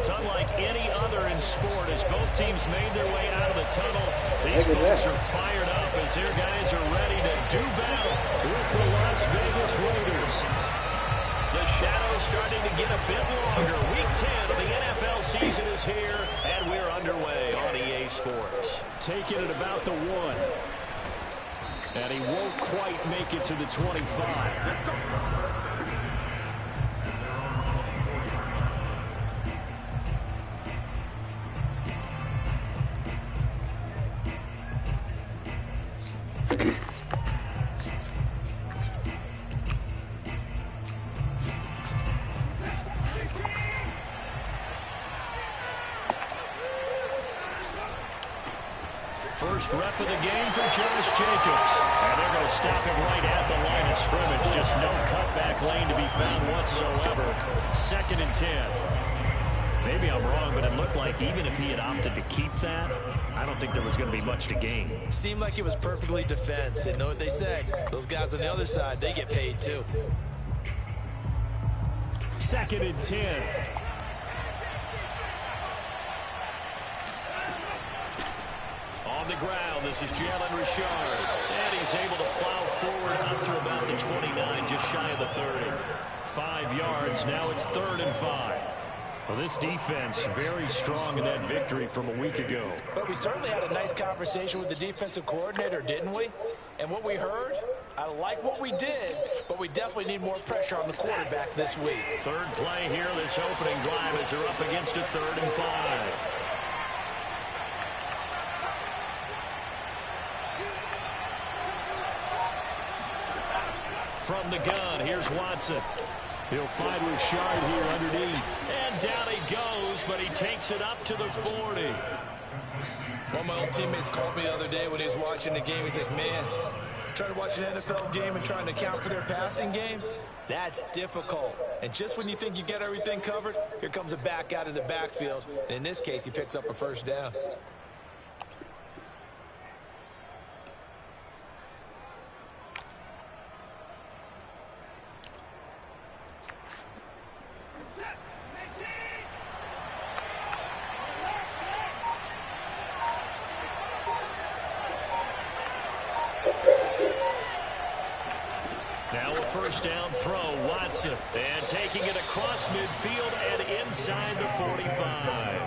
it's unlike any other in sport as both teams made their way out of the tunnel. These folks are fired up as their guys are ready to do battle with the Las Vegas Raiders. The shadow's starting to get a bit longer. Week 10 of the NFL season is here, and we're underway on EA Sports. Taking it about the 1. And he won't quite make it to the 25. First rep of the game for Josh Jacobs. And they're going to stop him right at the line of scrimmage. Just no cutback lane to be found whatsoever. 2nd and 10. Maybe I'm wrong, but it looked like even if he had opted to keep that, I don't think there was going to be much to gain. Seemed like it was perfectly defense. And know what they say? Those guys on the other side, they get paid too. 2nd and 10. On the ground, this is Jalen Richard. And he's able to plow forward up to about the 29, just shy of the 30. 5 yards, now it's 3rd and 5. Well, this defense very strong in that victory from a week ago. But we certainly had a nice conversation with the defensive coordinator, didn't we? And what we heard, I like what we did, but we definitely need more pressure on the quarterback this week. 3rd play here, this opening drive as they're up against a 3rd and 5. From the gun, here's Watson. He'll find Richard here underneath. And down he goes, but he takes it up to the 40. One of my old teammates called me the other day when he was watching the game. He's like, man, trying to watch an NFL game and trying to account for their passing game, that's difficult. And just when you think you get everything covered, here comes a back out of the backfield. And in this case, he picks up a 1st down. Now a 1st down throw, Watson. And taking it across midfield and inside the 45.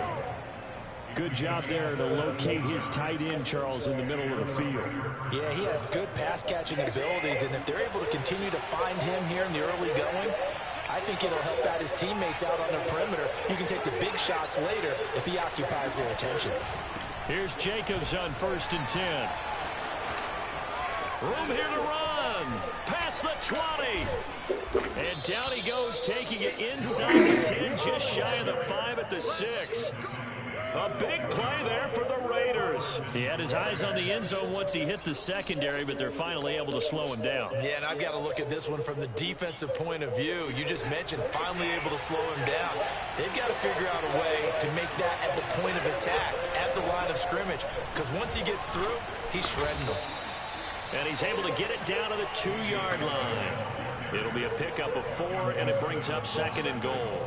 Good job there to locate his tight end, Charles, in the middle of the field. Yeah, he has good pass-catching abilities, and if they're able to continue to find him here in the early going, I think it'll help out his teammates out on the perimeter. You can take the big shots later if he occupies their attention. Here's Jacobs on 1st and 10. Room here to run. Past the 20. And down he goes, taking it inside the 10, just shy of the 5 at the 6. A big play there for the Raiders. He had his eyes on the end zone once he hit the secondary, but they're finally able to slow him down. Yeah, and I've got to look at this one from the defensive point of view. You just mentioned finally able to slow him down. They've got to figure out a way to make that at the point of attack, at the line of scrimmage, because once he gets through, he's shredding them. And he's able to get it down to the 2-yard line. It'll be a pickup of 4, and it brings up 2nd and goal.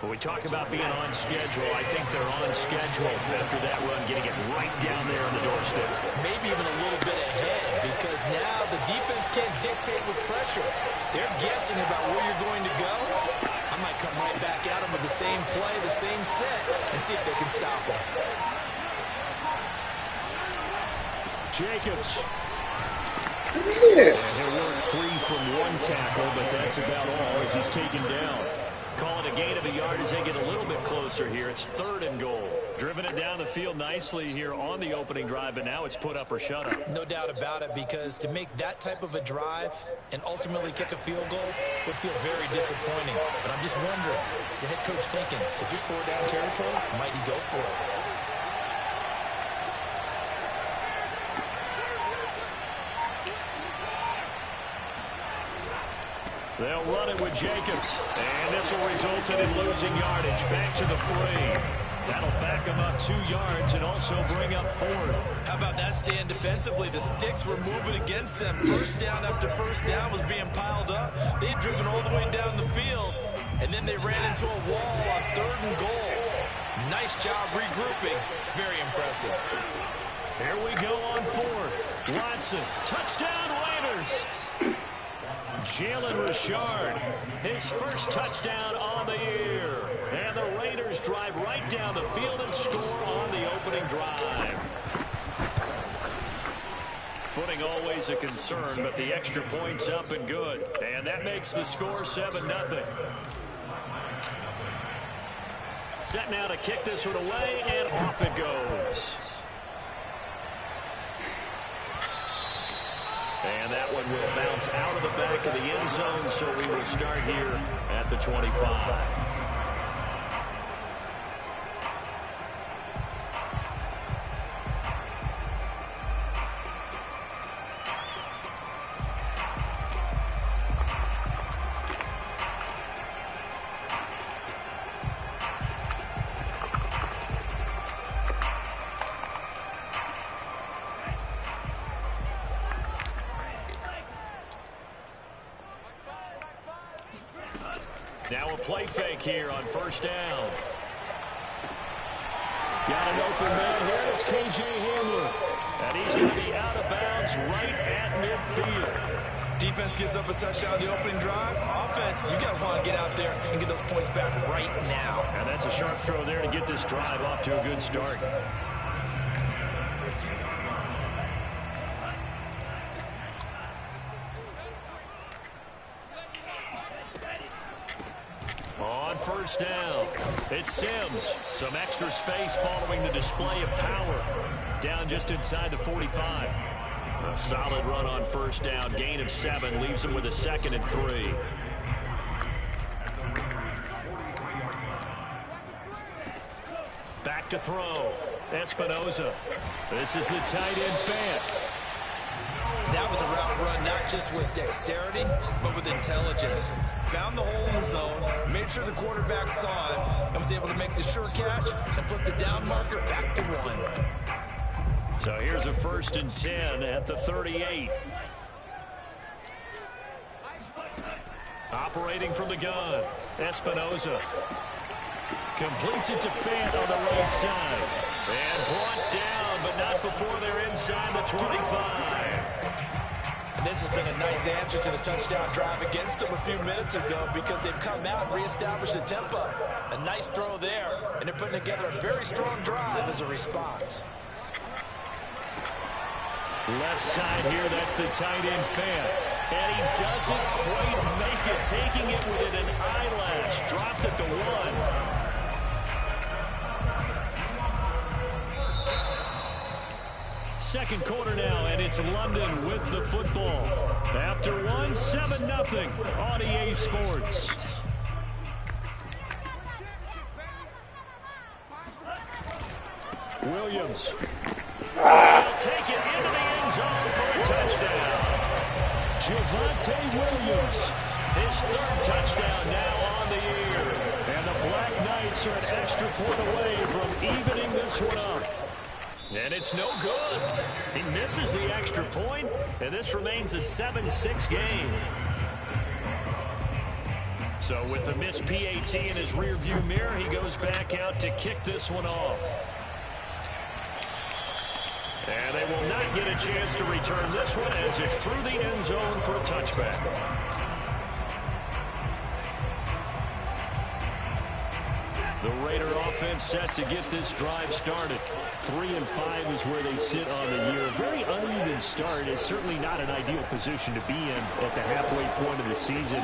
When we talk about being on schedule, I think they're on schedule after that run, getting it right down there on the doorstep. Maybe even a little bit ahead, because now the defense can't dictate with pressure. They're guessing about where you're going to go. I might come right back at them with the same play, the same set, and see if they can stop them. Jacobs. And he'll work free from 1 tackle, but that's about all as he's taken down. Call it a gain of a yard as they get a little bit closer here. It's 3rd and goal. Driven it down the field nicely here on the opening drive, but now it's put up or shut up. No doubt about it, because to make that type of a drive and ultimately kick a field goal would feel very disappointing. But I'm just wondering, is the head coach thinking, is this 4-down territory? Might he go for it? They'll run it with Jacobs. And this will result in him losing yardage. Back to the 3. That'll back him up 2 yards and also bring up 4th. How about that stand defensively? The sticks were moving against them. 1st down after 1st down was being piled up. They had driven all the way down the field, and then they ran into a wall on 3rd and goal. Nice job regrouping. Very impressive. Here we go on fourth. Watson, touchdown Raiders. Jalen Richard, his first touchdown on the year. And the Raiders drive right down the field and score on the opening drive. Footing always a concern, but the extra point's up and good. And that makes the score 7-0. Set now to kick this one away, and off it goes. And that one will bounce out of the back of the end zone, so we will start here at the 25. Now a play fake here on first down. Got an open man here. It's K.J. Hamler. And he's going to be out of bounds right at midfield. Defense gives up a touchdown on the opening drive. Offense, you got to want to get out there and get those points back right now. And that's a sharp throw there to get this drive off to a good start. On first down, it's Sims. Some extra space following the display of power. Down just inside the 45. A solid run on first down. Gain of 7 leaves him with a 2nd and 3. Back to throw. Espinoza. This is the tight end Fant. That was a route run not just with dexterity, but with intelligence. Found the hole in the zone, made sure the quarterback saw him, and was able to make the sure catch and flip the down marker back to 1. So here's a 1st and 10 at the 38. Operating from the gun, Espinoza. Completes it to Fant on the right side. And brought down, but not before they're inside the 25. And this has been a nice answer to the touchdown drive against them a few minutes ago because they've come out and reestablished the tempo. A nice throw there, and they're putting together a very strong drive as a response. Left side here, that's the tight end Fant. And he doesn't quite make it, taking it within an eyelash. Dropped at the 1. Second quarter now, and it's London with the football. After 1, 7-0 on EA Sports. Williams. He'll take it into the end zone for a touchdown. Javonte Williams, his 3rd touchdown now on the year. And the Black Knights are an extra point away from evening this one up. And it's no good. He misses the extra point, and this remains a 7-6 game. So with a missed PAT in his rearview mirror, he goes back out to kick this one off. And they will not get a chance to return this one as it's through the end zone for a touchback. The Raider offense set to get this drive started. 3-5 is where they sit on the year. A very uneven start is certainly not an ideal position to be in at the halfway point of the season.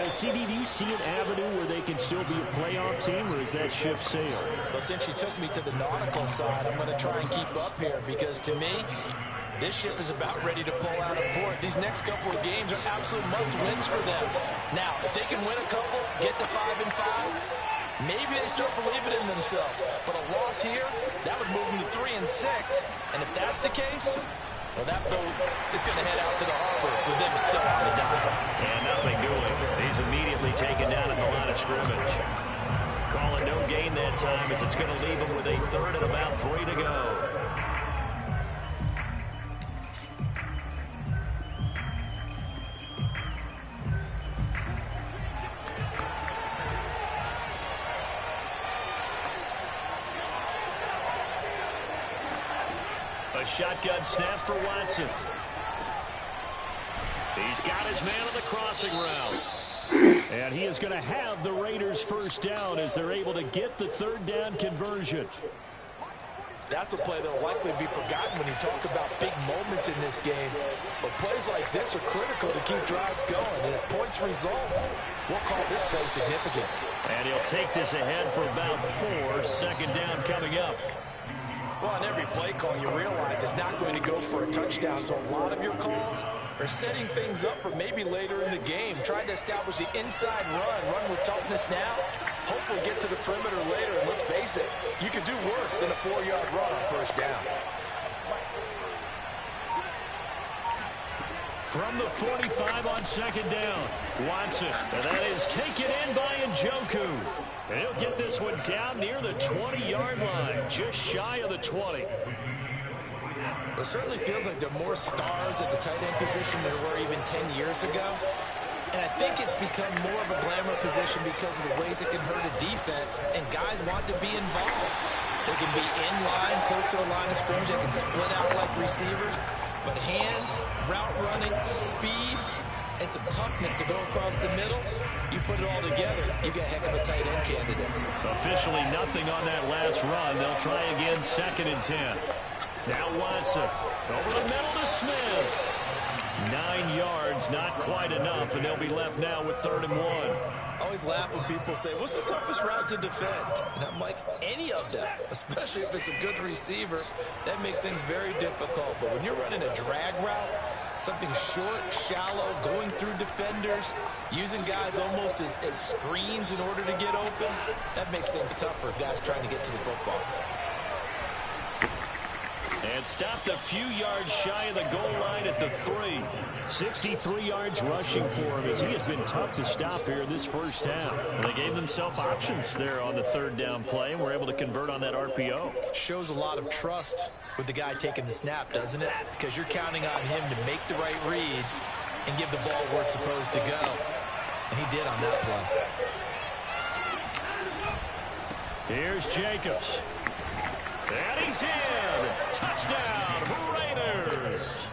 CD, do you see an avenue where they can still be a playoff team, or is that ship sailed? Well, since you took me to the nautical side, I'm going to try and keep up here because to me, this ship is about ready to pull out of port. These next couple of games are absolute must-wins for them. Now, if they can win a couple, get to 5-5, maybe they start believing in themselves. But a loss here, that would move them to 3-6. And if that's the case, well, that boat is going to head out to the harbor with them still on the dial. And nothing doing. He's immediately taken down at the line of scrimmage. Calling no gain that time as it's going to leave him with a 3rd and about 3 to go. A shotgun snap for Watson. He's got his man on the crossing route. And he is going to have the Raiders first down as they're able to get the third down conversion. That's a play that will likely be forgotten when you talk about big moments in this game. But plays like this are critical to keep drives going. And if points result, we'll call this play significant. And he'll take this ahead for about 4. Second down coming up. Well, on every play call, you realize it's not going to go for a touchdown. So a lot of your calls are setting things up for maybe later in the game. Trying to establish the inside run with toughness now. Hopefully get to the perimeter later. And let's face it, you could do worse than a 4-yard run on first down. From the 45 on second down, Watson. And that is taken in by Njoku. And he'll get this one down near the 20-yard line, just shy of the 20. It certainly feels like there are more stars at the tight end position than there were even 10 years ago. And I think it's become more of a glamour position because of the ways it can hurt a defense, and guys want to be involved. They can be in line, close to the line of scrimmage. They can split out like receivers. But hands, route running, speed, and some toughness to go across the middle, you put it all together, you get a heck of a tight end candidate. Officially nothing on that last run. They'll try again, 2nd and 10. Now Watson, over the middle to Smith. 9 yards, not quite enough, and they'll be left now with 3rd and 1. I always laugh when people say, what's the toughest route to defend? And I'm like, any of them, especially if it's a good receiver. That makes things very difficult. But when you're running a drag route, something short, shallow, going through defenders, using guys almost as screens in order to get open, that makes things tough for guys trying to get to the football. And stopped a few yards shy of the goal line at the 3. 63 yards rushing for him as he has been tough to stop here in this first half. And they gave themselves options there on the 3rd down play and were able to convert on that RPO. Shows a lot of trust with the guy taking the snap, doesn't it? Because you're counting on him to make the right reads and give the ball where it's supposed to go. And he did on that play. Here's Jacobs. And he's in. Touchdown, Raiders.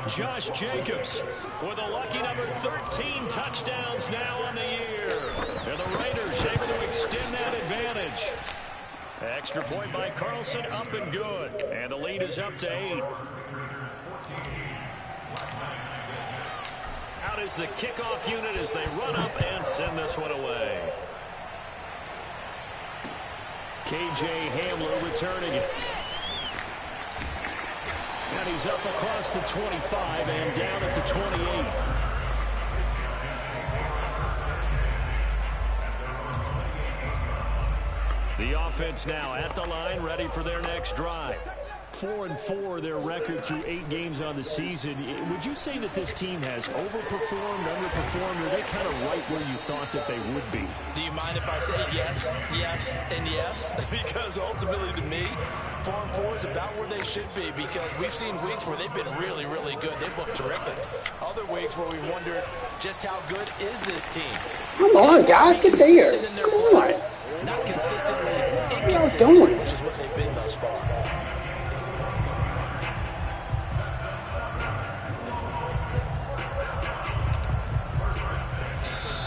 Josh Jacobs with a lucky number 13 touchdowns now on the year. And the Raiders able to extend that advantage. Extra point by Carlson, up and good. And the lead is up to 8. Out is the kickoff unit as they run up and send this one away. K.J. Hamler returning it. And he's up across the 25 and down at the 28. The offense now at the line, ready for their next drive. 4-4 their record through 8 games on the season. Would you say that this team has overperformed, underperformed, or are they kind of right where you thought that they would be? Do you mind if I say yes, yes, and yes? Because ultimately to me, 4-4 is about where they should be, because we've seen weeks where they've been really, really good. They've looked terrific. Other weeks where we wondered just how good is this team. Come on, guys, get there. Come on. Not consistently What are y'all doing? which is what they've been thus far.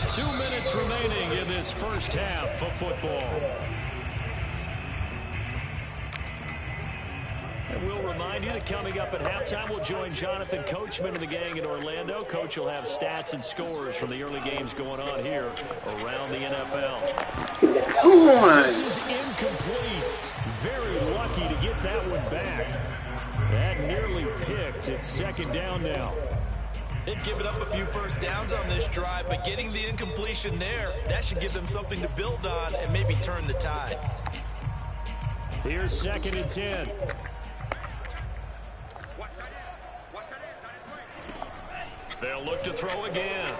Two minutes remaining in this first half of football. And we'll remind you that coming up at halftime, we'll join Jonathan Coachman and the gang in Orlando. Coach will have stats and scores from the early games going on here around the NFL. Come on. This is incomplete. Very lucky to get that one back. That nearly picked. It's 2nd down now. They've given up a few first downs on this drive, but getting the incompletion there, that should give them something to build on and maybe turn the tide. Here's 2nd and 10. They'll look to throw again.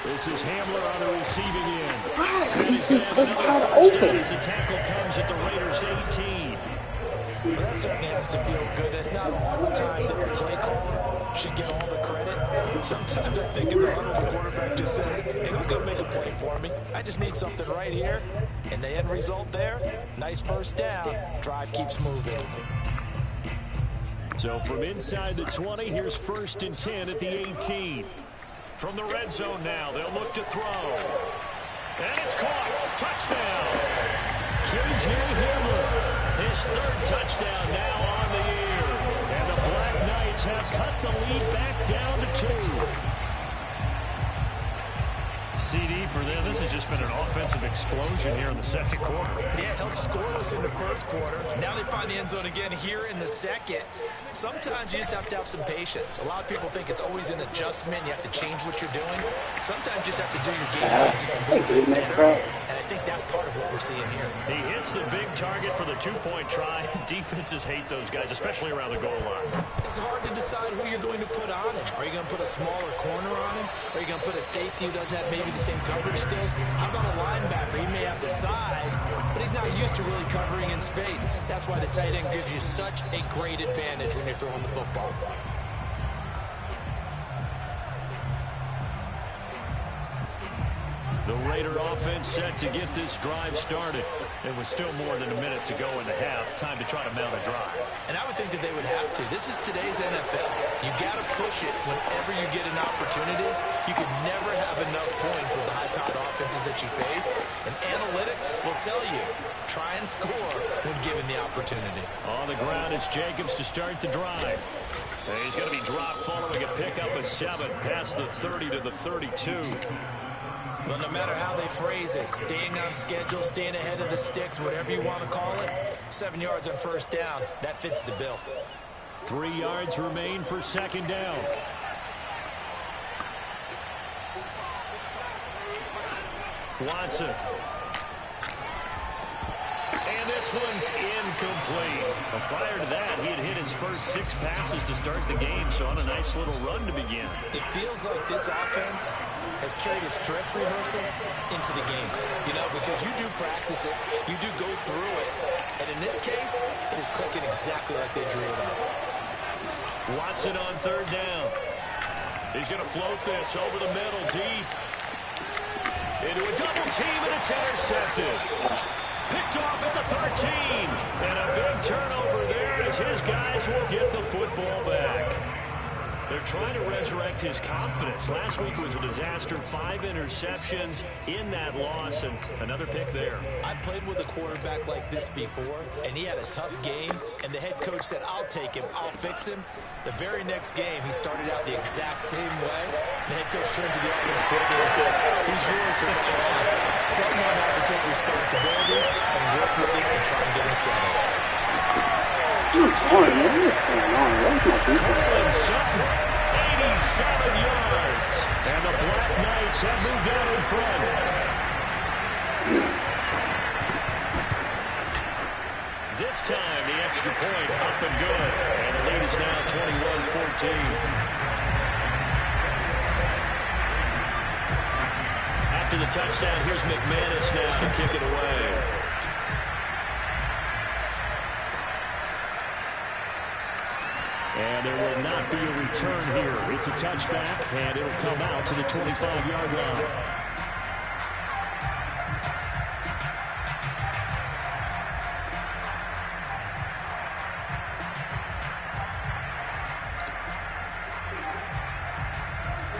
This is Hamler on the receiving end. He's just so wide open. As the tackle comes at the Raiders' 18. Well, that certainly has to feel good. It's not all the time that the play caller should get all the credit. Sometimes I think in the huddle, the quarterback just says, hey, who's going to make a play for me? I just need something right here. And the end result there, nice first down. Drive keeps moving. So from inside the 20, here's 1st and 10 at the 18. From the red zone now, they'll look to throw. And it's caught. Touchdown. J.J. Hamler, his 3rd touchdown now on the year. And the Black Knights have cut the lead back down to 2. CD for them, this has just been an offensive explosion here in the 2nd quarter. Yeah, held scoreless in the 1st quarter. Now they find the end zone again here in the 2nd. Sometimes you just have to have some patience. A lot of people think it's always an adjustment. You have to change what you're doing. Sometimes you just have to do your game plan just a little bit better. And I think that's part of what we're seeing here. He hits the big target for the 2-point try. Defenses hate those guys, especially around the goal line. It's hard to decide who you're going to put on him. Are you going to put a smaller corner on him? Are you going to put a safety who doesn't have maybe the same coverage skills? How about a linebacker? He may have the size, but he's not used to really covering in space. That's why the tight end gives you such a great advantage when you're throwing the football. The Raider offense set to get this drive started. It was still more than a minute to go in the half. Time to try to mount a drive. And I would think that they would have to. This is today's NFL. You got to push it whenever you get an opportunity. You can never have enough points with the high-powered offenses that you face. And analytics will tell you, try and score when given the opportunity. On the ground, it's Jacobs to start the drive. He's going to be dropped following a pickup of 7 past the 30 to the 32. Well, no matter how they phrase it, staying on schedule, staying ahead of the sticks, whatever you want to call it, 7 yards on 1st down, that fits the bill. 3 yards remain for 2nd down. Watson. And this one's incomplete. Well, prior to that, he had hit his first 6 passes to start the game, so on a nice little run to begin. It feels like this offense has carried its dress rehearsal into the game, you know, because you do practice it, you do go through it, and in this case, it is clicking exactly like they drew it up. Watson on 3rd down. He's going to float this over the middle, deep. Into a double team, and it's intercepted. Picked off at the 13. And a big turnover there as his guys will get the football back. They're trying to resurrect his confidence. Last week was a disaster. 5 interceptions in that loss, and another pick there. I played with a quarterback like this before, and he had a tough game, and the head coach said, I'll take him, I'll fix him. The very next game, he started out the exact same way. The head coach turned to the offense coordinator and said, he's yours from now on. Someone has to take responsibility and work with him and try and get him settled. What's going on? What's going on? Where's my defense? 87 yards. And the Black Knights have moved out in front. This time, the extra point up and good. And the lead is now 21-14. After the touchdown, here's McManus now to kick it away. And there will not be a return here. It's a touchback, and it'll come out to the 25-yard line.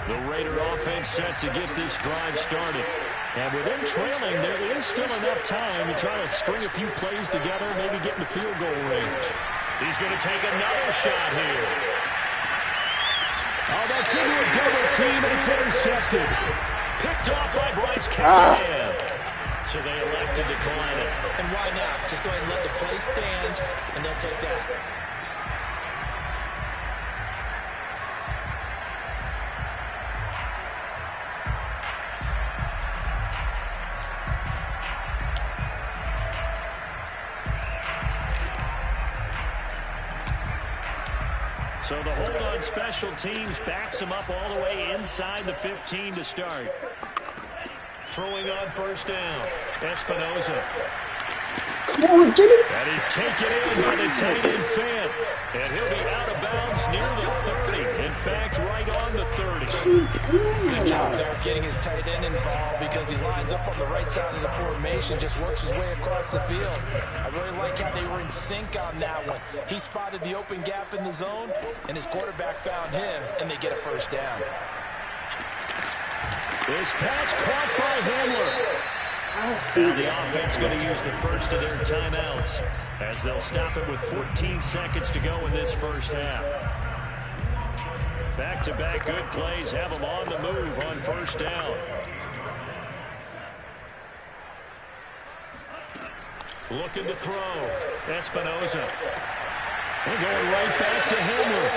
The Raider offense set to get this drive started. And with them trailing, there is still enough time to try to string a few plays together, maybe get in the field goal range. He's going to take another shot here. Oh, that's into a double team, and it's intercepted. Picked off by Bryce Callahan. So they elect to decline it. And why not? Just go ahead and let the play stand, and they'll take that. So the hold on special teams backs him up all the way inside the 15 to start. Throwing on 1st down, Espinoza. Come on, get it. And he's taken in by the tight end Fant. And he'll be out of bounds near the 30. In fact, right on the 30. Good job there of getting his tight end involved because he lines up on the right side of the formation, just works his way across the field. I really like how they were in sync on that one. He spotted the open gap in the zone, and his quarterback found him, and they get a first down. This pass caught by Hamler. Now the offense going to use the first of their timeouts as they'll stop it with 14 seconds to go in this first half. Back-to-back good plays have them on the move on first down. Looking to throw. Espinoza. And going right back to Hamler.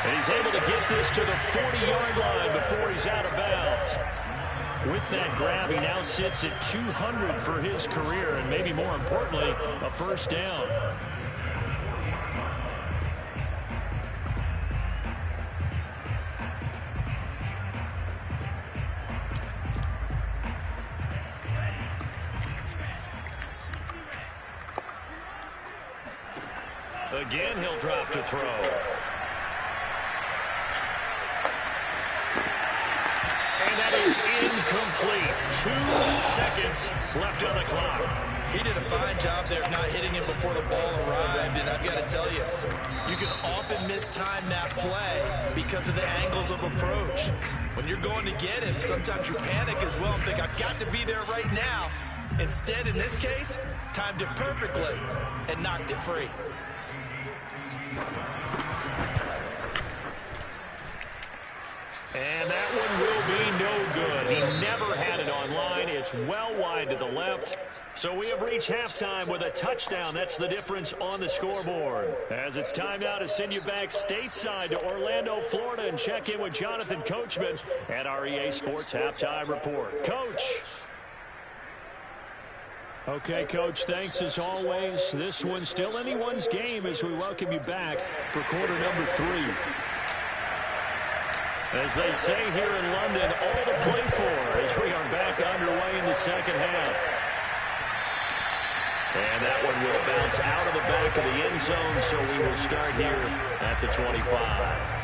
And he's able to get this to the 40-yard line before he's out of bounds. With that grab, he now sits at 200 for his career, and maybe more importantly, a first down. Again, he'll drop to throw. And that is incomplete. 2 seconds left on the clock. He did a fine job there of not hitting him before the ball arrived, and I've got to tell you, you can often mistime that play because of the angles of approach. When you're going to get him, sometimes you panic as well and think, I've got to be there right now. Instead, in this case, timed it perfectly and knocked it free. And that one will be no good. He never had it on line. It's well wide to the left. So we have reached halftime with a touchdown. That's the difference on the scoreboard. As it's time now to send you back stateside to Orlando, Florida, and check in with Jonathan Coachman at our EA Sports Halftime Report. Coach. Okay, Coach, thanks as always. This one's still anyone's game as we welcome you back for quarter number 3. As they say here in London, all to play for as we are back underway in the second half. And that one will bounce out of the back of the end zone, so we will start here at the 25.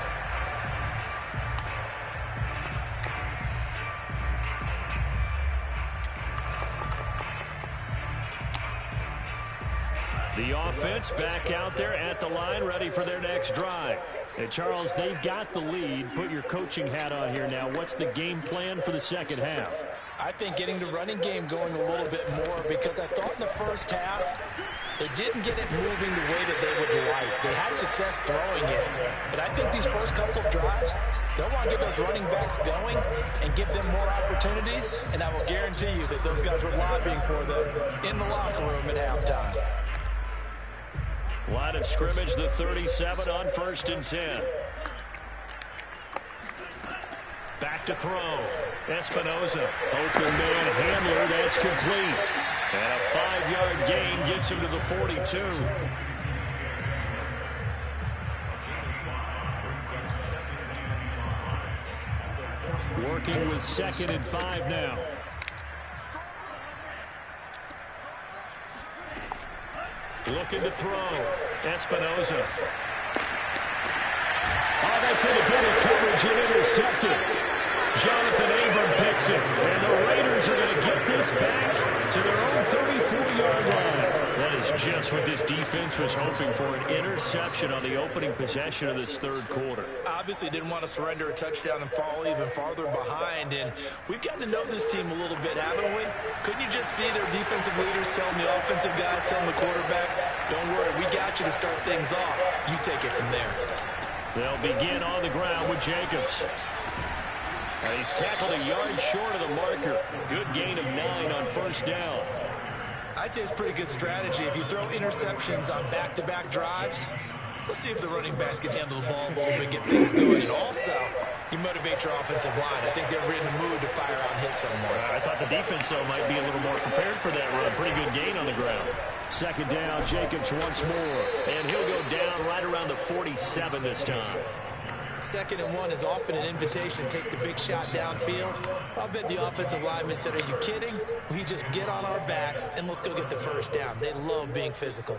The offense back out there at the line, ready for their next drive. And Charles, they've got the lead. Put your coaching hat on here now. What's the game plan for the second half? I think getting the running game going a little bit more because I thought in the first half they didn't get it moving the way that they would like. They had success throwing it. But I think these first couple of drives, they'll want to get those running backs going and give them more opportunities. And I will guarantee you that those guys were lobbying for them in the locker room at halftime. Line of scrimmage, the 37 on 1st and 10. Back to throw. Espinoza. Open man Hamler. That's complete. And a 5-yard gain gets him to the 42. Working with 2nd and 5 now. Looking to throw. Espinoza. Oh, that's into double coverage and intercepted. Jonathan Abram picks it. And the Raiders are going to get this back to their own 34-yard line. That is just what this defense was hoping for, an interception on the opening possession of this third quarter. Obviously didn't want to surrender a touchdown and fall even farther behind, and we've gotten to know this team a little bit, haven't we? Couldn't you just see their defensive leaders telling the offensive guys, telling the quarterback, don't worry, we got you to start things off. You take it from there. They'll begin on the ground with Jacobs. And he's tackled a yard short of the marker. Good gain of 9 on first down. I'd say it's pretty good strategy. If you throw interceptions on back-to-back drives, let's see if the running backs can handle the ball a little bit, get things going. And also, you motivate your offensive line. I think they're in the mood to fire out and hit someone. I thought the defense, though, might be a little more prepared for that run. Pretty good gain on the ground. Second down, Jacobs once more. And he'll go down right around the 47 this time. 2nd and 1 is often an invitation to take the big shot downfield. I'll bet the offensive lineman said, are you kidding? We just get on our backs and let's go get the first down. They love being physical.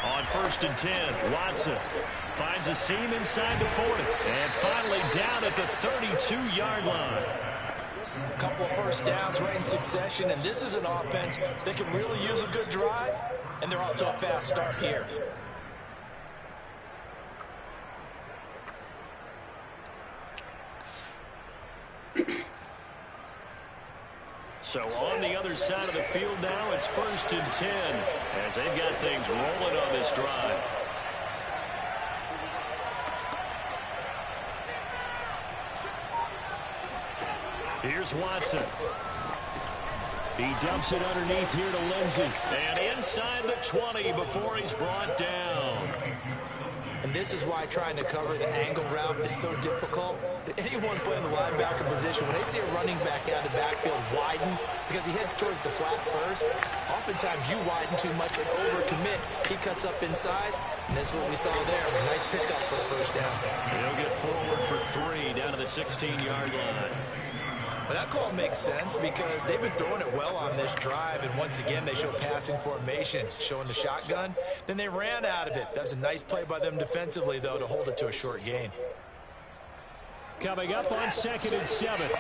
On 1st and 10, Watson finds a seam inside the 40. And finally down at the 32-yard line. A couple of first downs right in succession, and this is an offense that can really use a good drive, and they're off to a fast start here. So on the other side of the field now, it's 1st and 10 as they've got things rolling on this drive. Here's Watson. He dumps it underneath here to Lindsey. And inside the 20 before he's brought down. And this is why trying to cover the angle route is so difficult. Anyone playing the linebacker position, when they see a running back out of the backfield widen, because he heads towards the flat first, oftentimes you widen too much and overcommit. He cuts up inside, and that's what we saw there. A nice pickup for a first down. He'll get forward for 3 down to the 16-yard line. Well, that call makes sense because they've been throwing it well on this drive, and once again they show passing formation, showing the shotgun. Then they ran out of it. That's a nice play by them defensively, though, to hold it to a short gain. Coming up on 2nd and 7.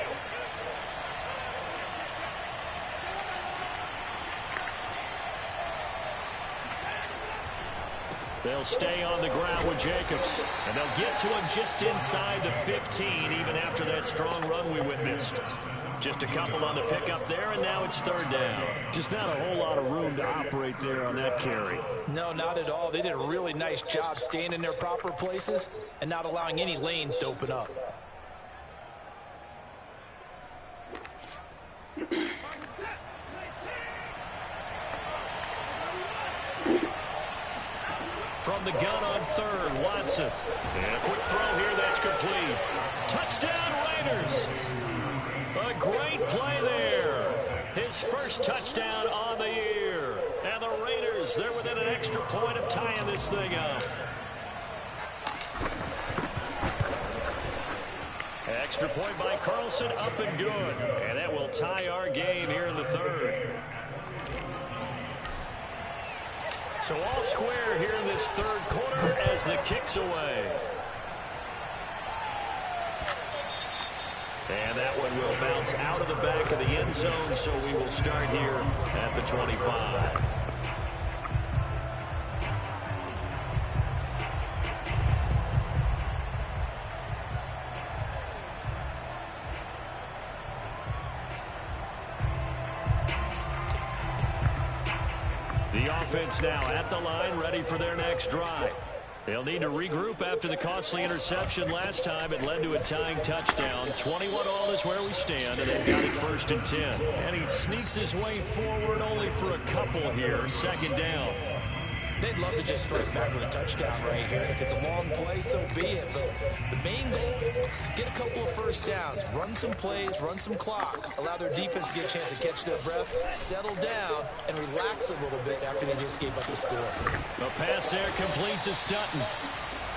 They'll stay on the ground with Jacobs. And they'll get to him just inside the 15, even after that strong run we witnessed. Just a couple on the pickup there, and now it's 3rd down. Just not a whole lot of room to operate there on that carry. No, not at all. They did a really nice job staying in their proper places and not allowing any lanes to open up. From the gun on 3rd, Watson. And a quick throw here, that's complete. Touchdown, Raiders. A great play there. His first touchdown on the year. And the Raiders, they're within an extra point of tying this thing up. Extra point by Carlson, up and good. And that will tie our game here in the 3rd. So all square here in this 3rd quarter as the kick's away. And that one will bounce out of the back of the end zone, so we will start here at the 25. The offense now at the line, ready for their next drive. They'll need to regroup after the costly interception last time. It led to a tying touchdown. 21-all is where we stand, and they've got it 1st and 10. And he sneaks his way forward only for a couple here. 2nd down. They'd love to just strike back with a touchdown right here. And if it's a long play, so be it. But the main goal, get a couple of first downs, run some plays, run some clock, allow their defense to get a chance to catch their breath, settle down, and relax a little bit after they just gave up the score. The pass there complete to Sutton.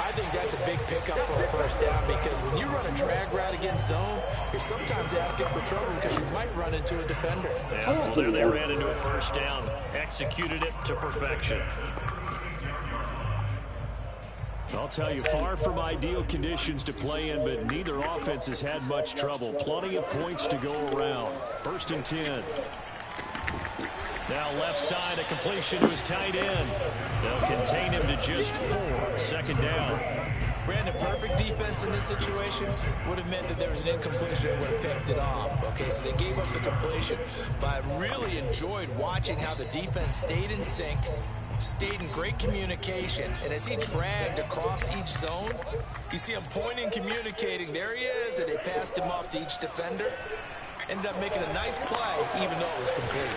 I think that's a big pickup for a first down because when you run a drag route against zone, you're sometimes asking for trouble because you might run into a defender. Yeah, well, there they ran into a first down, executed it to perfection. I'll tell you, far from ideal conditions to play in, but neither offense has had much trouble. Plenty of points to go around. 1st and 10. Now left side, a completion to his tight end. They'll contain him to just 4. 2nd down. Brandon, perfect defense in this situation would have meant that there was an incompletion and would have picked it off. Okay, so they gave up the completion. But I really enjoyed watching how the defense stayed in sync, stayed in great communication. And as he dragged across each zone, you see him pointing, communicating. There he is, and they passed him off to each defender. Ended up making a nice play, even though it was complete.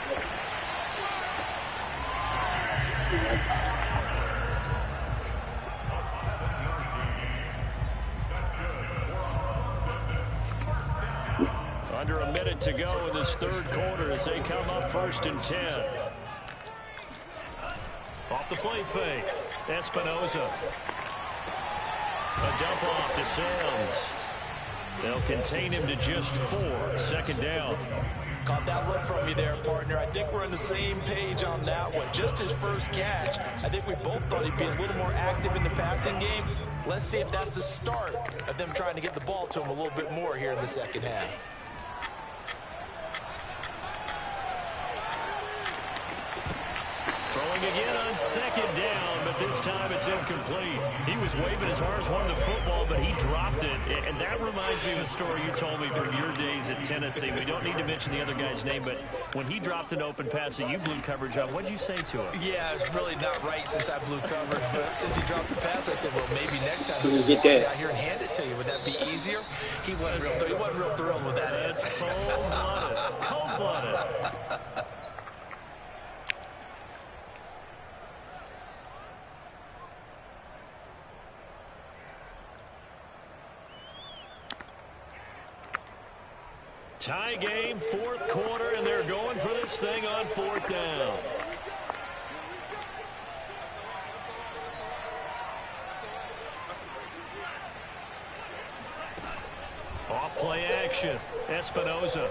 minute to go in this third quarter as they come up 1st and 10. Off the play fake, Espinoza. A dump off to Sims. They'll contain him to just 4. 2nd down. Caught that look from you there, partner. I think we're on the same page on that one. Just his first catch. I think we both thought he'd be a little more active in the passing game. Let's see if that's the start of them trying to get the ball to him a little bit more here in the second half. Throwing again on 2nd down, but this time it's incomplete. He was waving as hard as wanted the football, but he dropped it. And that reminds me of a story you told me from your days at Tennessee. We don't need to mention the other guy's name, but when he dropped an open pass that you blew coverage on, what did you say to him? Yeah, it's really not right since I blew coverage, but since he dropped the pass, I said, well, maybe next time You he'll just get walk that. it out here and hand it to you. Would that be easier? He wasn't real thrilled with that answer. Cold-blooded. Cold-blooded. Tie game, 4th quarter, and they're going for this thing on 4th down. Off play action, Espinoza.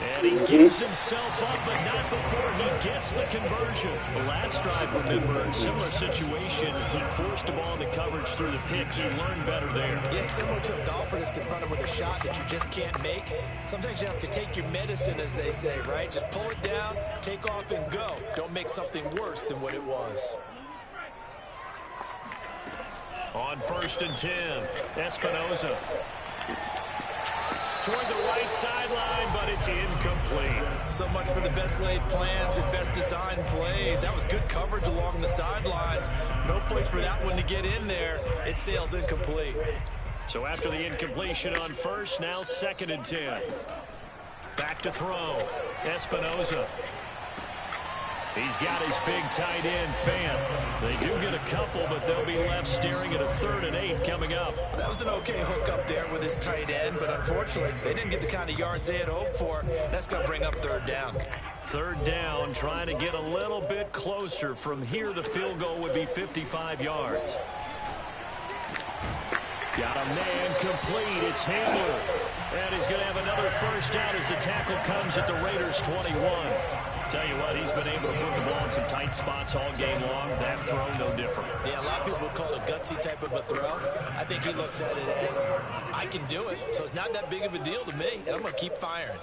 And he gives himself up, but not before he gets the conversion. The last drive, remember, in similar situation, he forced the ball into coverage through the pick. He learned better there. Yeah, similar to a golfer that's confronted with a shot that you just can't make. Sometimes you have to take your medicine, as they say, right? Just pull it down, take off, and go. Don't make something worse than what it was. On 1st and 10, Espinoza. Toward the right sideline, but it's incomplete. So much for the best laid plans and best designed plays. That was good coverage along the sidelines. No place for that one to get in there. It sails incomplete. So after the incompletion on 1st, now 2nd and 10. Back to throw. Espinoza. He's got his big tight end, Fant. They do get a couple, but they'll be left staring at a 3rd and 8 coming up. That was an okay hook up there with his tight end, but unfortunately, they didn't get the kind of yards they had hoped for. That's going to bring up 3rd down. 3rd down, trying to get a little bit closer. From here, the field goal would be 55 yards. Got a man complete. It's Hamler. And he's going to have another 1st down as the tackle comes at the Raiders' 21. Tell you what, he's been able to put the ball in some tight spots all game long. That throw, no different. Yeah, a lot of people would call it a gutsy type of a throw. I think he looks at it as, I can do it, so it's not that big of a deal to me, and I'm going to keep firing.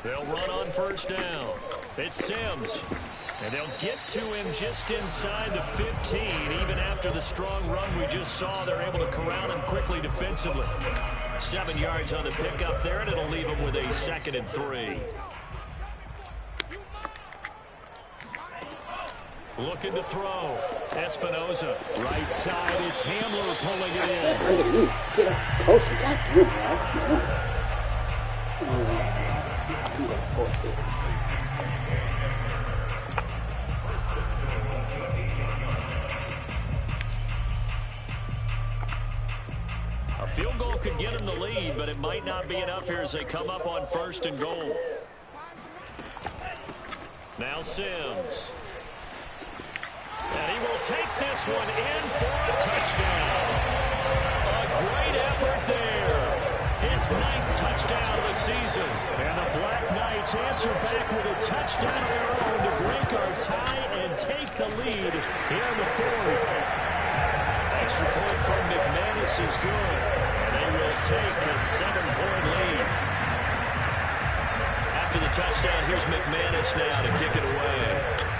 They'll run on 1st down. It's Sims. And they'll get to him just inside the 15. Even after the strong run we just saw, they're able to corral him quickly defensively. 7 yards on the pickup there, and it'll leave him with a 2nd and 3. Looking to throw. Espinoza. Right side, it's Hamler pulling it in. Underneath. Get up closer. God damn, y'all. Come on. I'm going to force it. A field goal could get him the lead, but it might not be enough here as they come up on 1st and goal. Now Sims. And he will take this one in for a touchdown. A great effort there. His 9th touchdown of the season. And the Black Knights answer back with a touchdown of their own to break our tie and take the lead here in the 4th. Extra point from McManus is good. And they will take a 7-point lead. After the touchdown, here's McManus now to kick it away.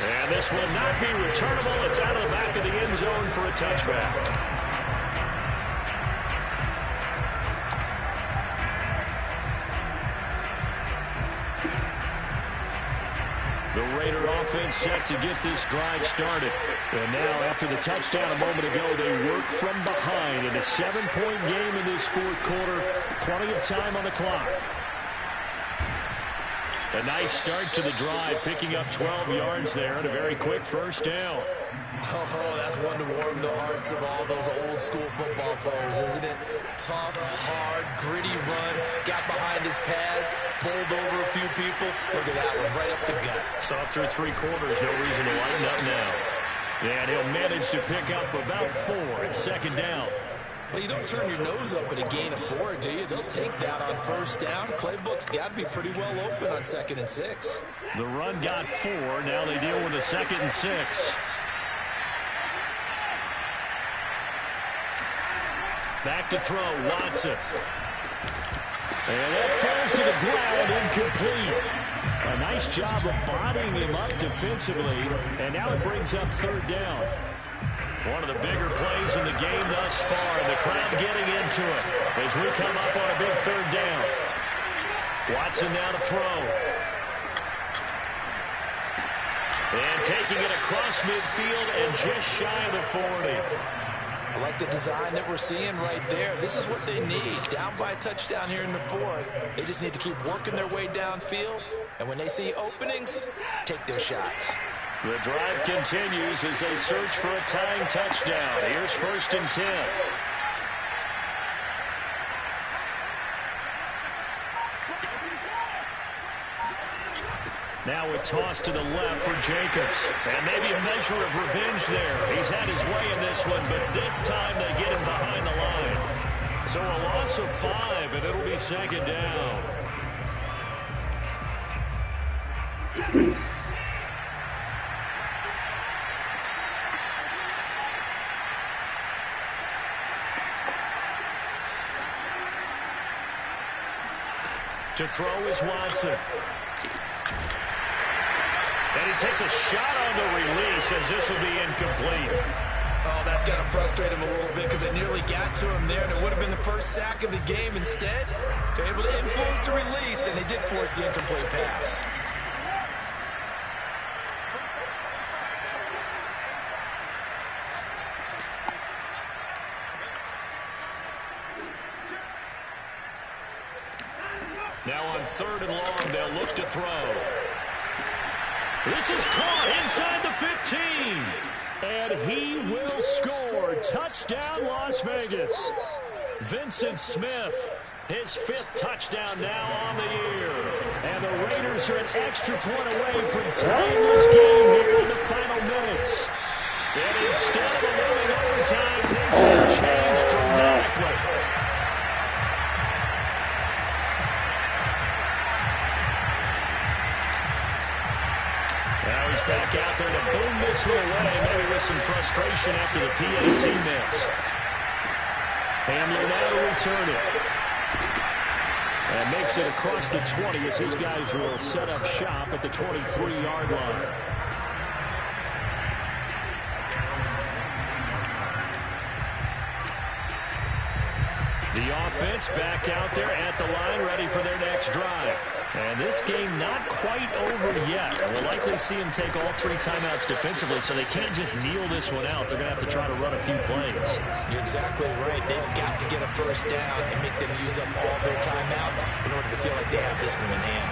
And this will not be returnable. It's out of the back of the end zone for a touchback. The Raider offense set to get this drive started. And now, after the touchdown a moment ago, they work from behind in a 7-point game in this 4th quarter. Plenty of time on the clock. A nice start to the drive, picking up 12 yards there and a very quick 1st down. Oh, that's one to warm the hearts of all those old school football players, isn't it? Tough, hard, gritty run, got behind his pads, bowled over a few people. Look at that one, right up the gut. So after 3 quarters, no reason to lighten up now. And he'll manage to pick up about 4 at 2nd down. Well, you don't turn your nose up at a gain of 4, do you? They'll take that on 1st down. Playbook's got to be pretty well open on 2nd and 6. The run got 4. Now they deal with a 2nd and 6. Back to throw, Watson. And that falls to the ground, incomplete. A nice job of bodying him up defensively, and now it brings up 3rd down. One of the bigger plays in the game thus far, and the crowd getting into it as we come up on a big 3rd down. Watson now to throw. And taking it across midfield and just shy of the 40. I like the design that we're seeing right there. This is what they need. Down by a touchdown here in the 4th. They just need to keep working their way downfield. And when they see openings, take their shots. The drive continues as they search for a tying touchdown. Here's 1st and 10. Now a toss to the left for Jacobs. And maybe a measure of revenge there. He's had his way in this one, but this time they get him behind the line. So a loss of 5, and it'll be 2nd down. To throw is Watson. And he takes a shot on the release as this will be incomplete. Oh, that's got to frustrate him a little bit because they nearly got to him there, and it would have been the first sack of the game. Instead, they're able to influence the release, and they did force the incomplete pass. Now on 3rd and long, they'll look to throw. This is caught inside the 15. And he will score. Touchdown, Las Vegas. Vincent Smith, his 5th touchdown now on the year. And the Raiders are an extra point away from tying this game here in the final minutes. And instead of a looming overtime, things have changed dramatically. Back out there to boom this one away, maybe with some frustration after the PAT miss. Hamler now to return it. And makes it across the 20 as his guys will set up shop at the 23-yard line. The offense back out there at the line, ready for their next drive. And this game not quite over yet. We'll likely see them take all 3 timeouts defensively, so they can't just kneel this one out. They're going to have to try to run a few plays. You're exactly right. They've got to get a 1st down and make them use up all their timeouts in order to feel like they have this one in hand.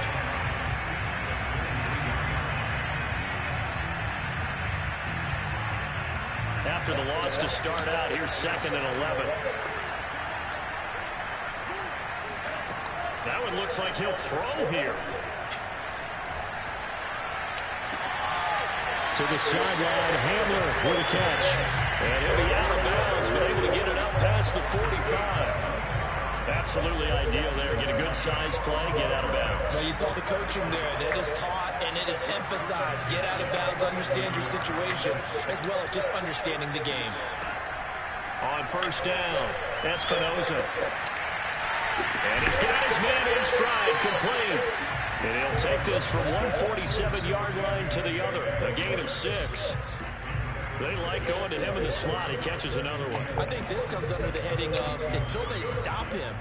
After the loss to start out, here's 2nd and 11. That one looks like he'll throw here. To the sideline, Hamler with a catch. And he'll be out of bounds, but able to get it up past the 45. Absolutely ideal there. Get a good size play, get out of bounds. Well, you saw the coaching there. That is taught and it is emphasized. Get out of bounds, understand your situation, as well as just understanding the game. On 1st down, Espinoza. And he's got his man in stride, complete. And he'll take this from 147-yard line to the other. A gain of 6. They like going to him in the slot. He catches another one. I think this comes under the heading of until they stop him,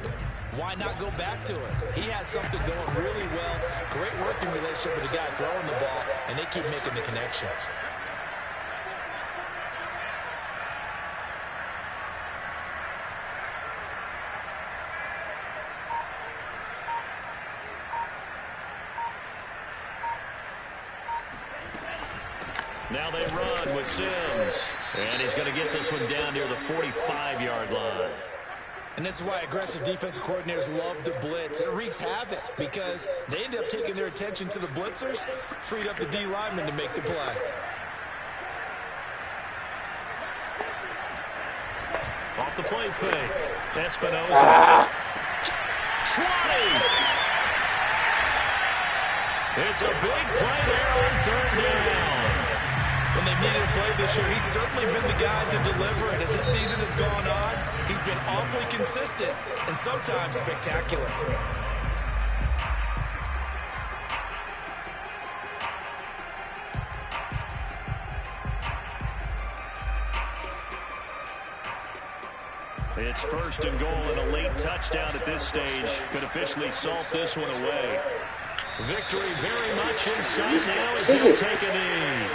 why not go back to it? He has something going really well. Great working relationship with the guy throwing the ball, and they keep making the connection. Now they run with Sims. And he's going to get this one down near the 45-yard line. And this is why aggressive defensive coordinators love to blitz. It wreaks havoc because they end up taking their attention to the blitzers, freed up the D lineman to make the play. Off the play fake. Espinosa. 20. It's a big play there on third down. When they've needed a play this year, he's certainly been the guy to deliver it. As this season has gone on, he's been awfully consistent and sometimes spectacular. It's first and goal and a late touchdown at this stage could officially salt this one away. Victory very much in sight now as he'll take a knee.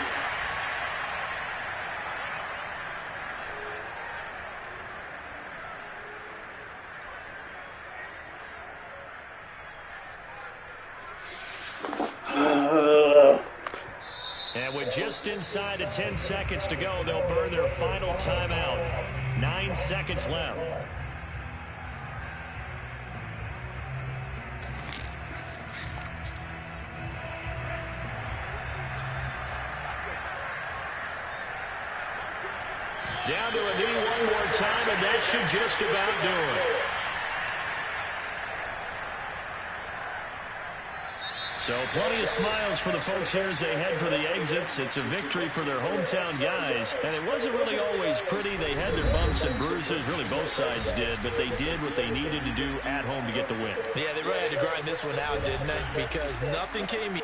And with just inside of 10 seconds to go, they'll burn their final timeout. 9 seconds left. Down to a knee one more time, and that should just about do it. So plenty of smiles for the folks here as they head for the exits. It's a victory for their hometown guys. And it wasn't really always pretty. They had their bumps and bruises. Really, both sides did. But they did what they needed to do at home to get the win. Yeah, they really had to grind this one out, didn't they? Because nothing came easy.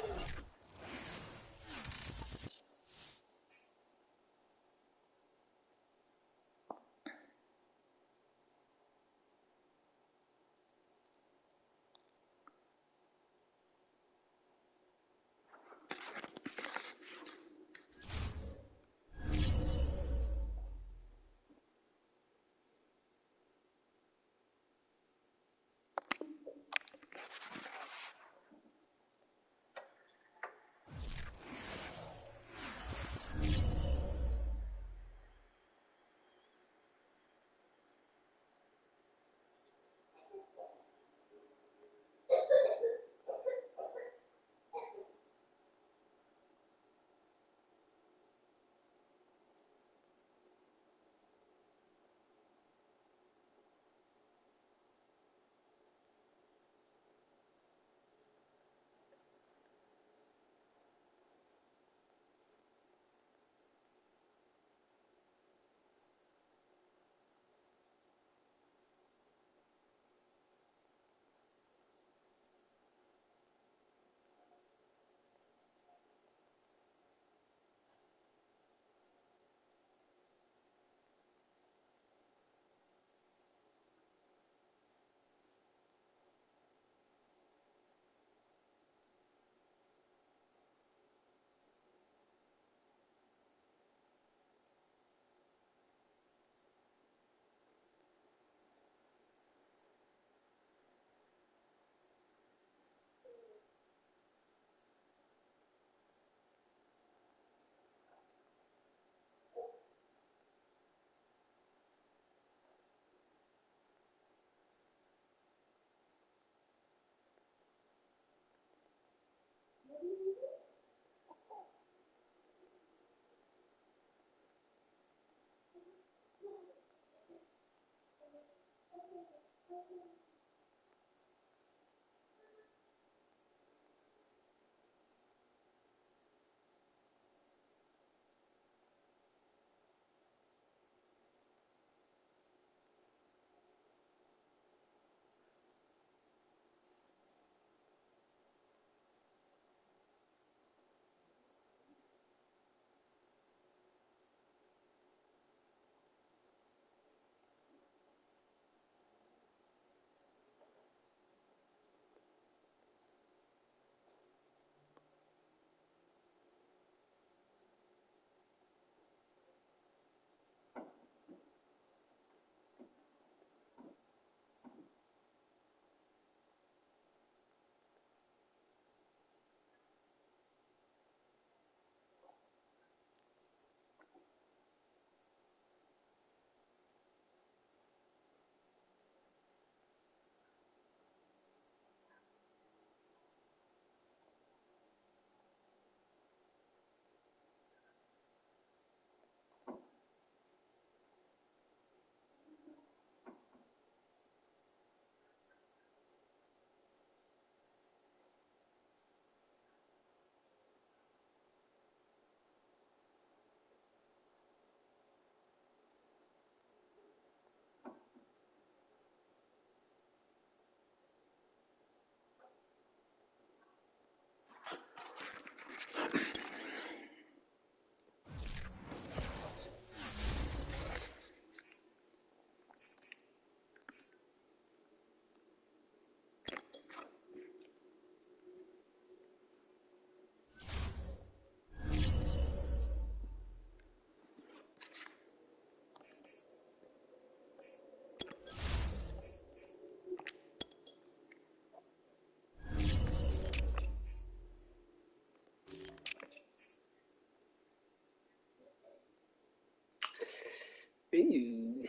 you?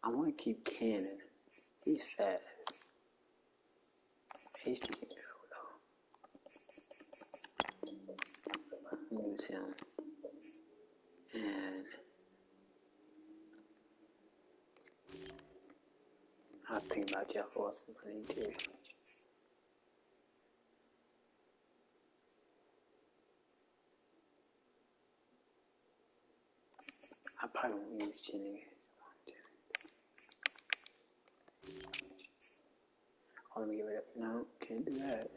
I want to keep Cannon. He's fast. Hasty can go though. Use him. And I think about Jeff Wilson playing too. I probably won't use Jennings. Oh, let me get rid of. No, can't do that.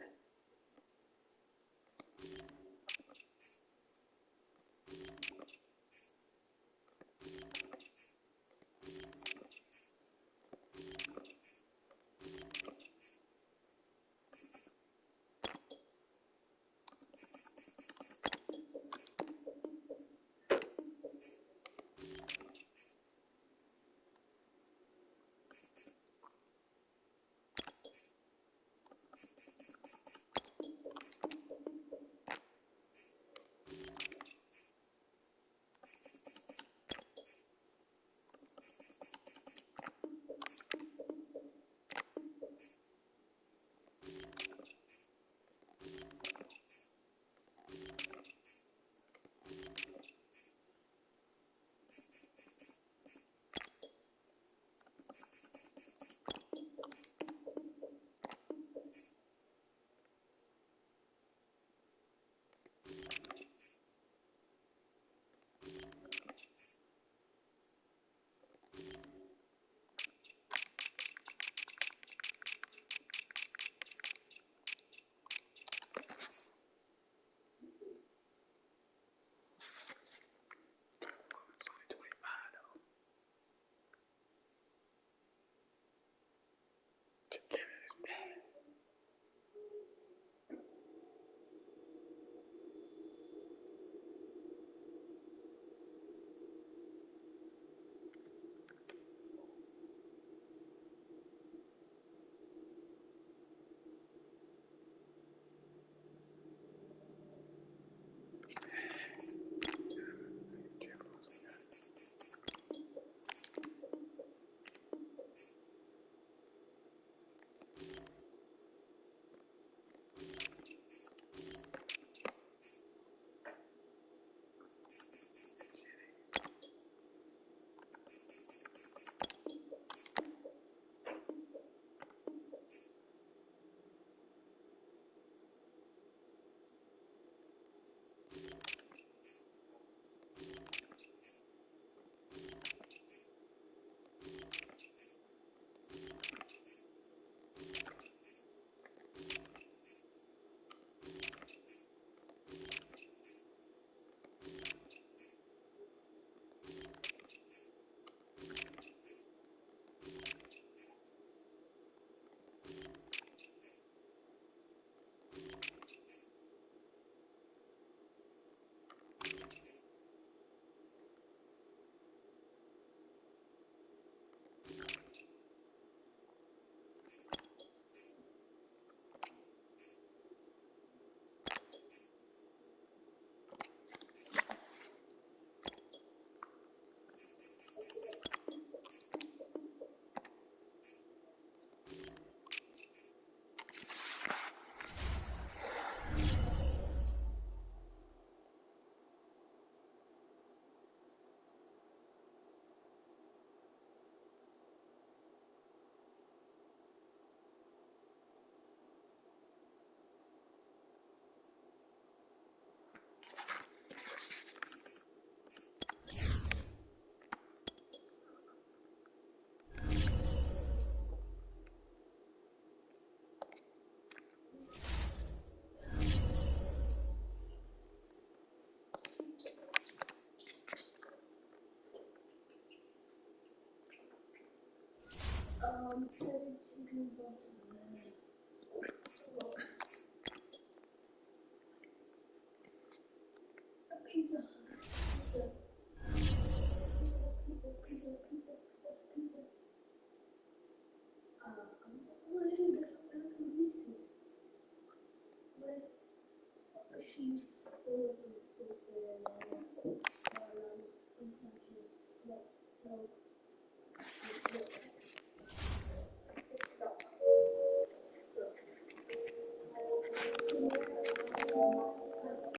Right.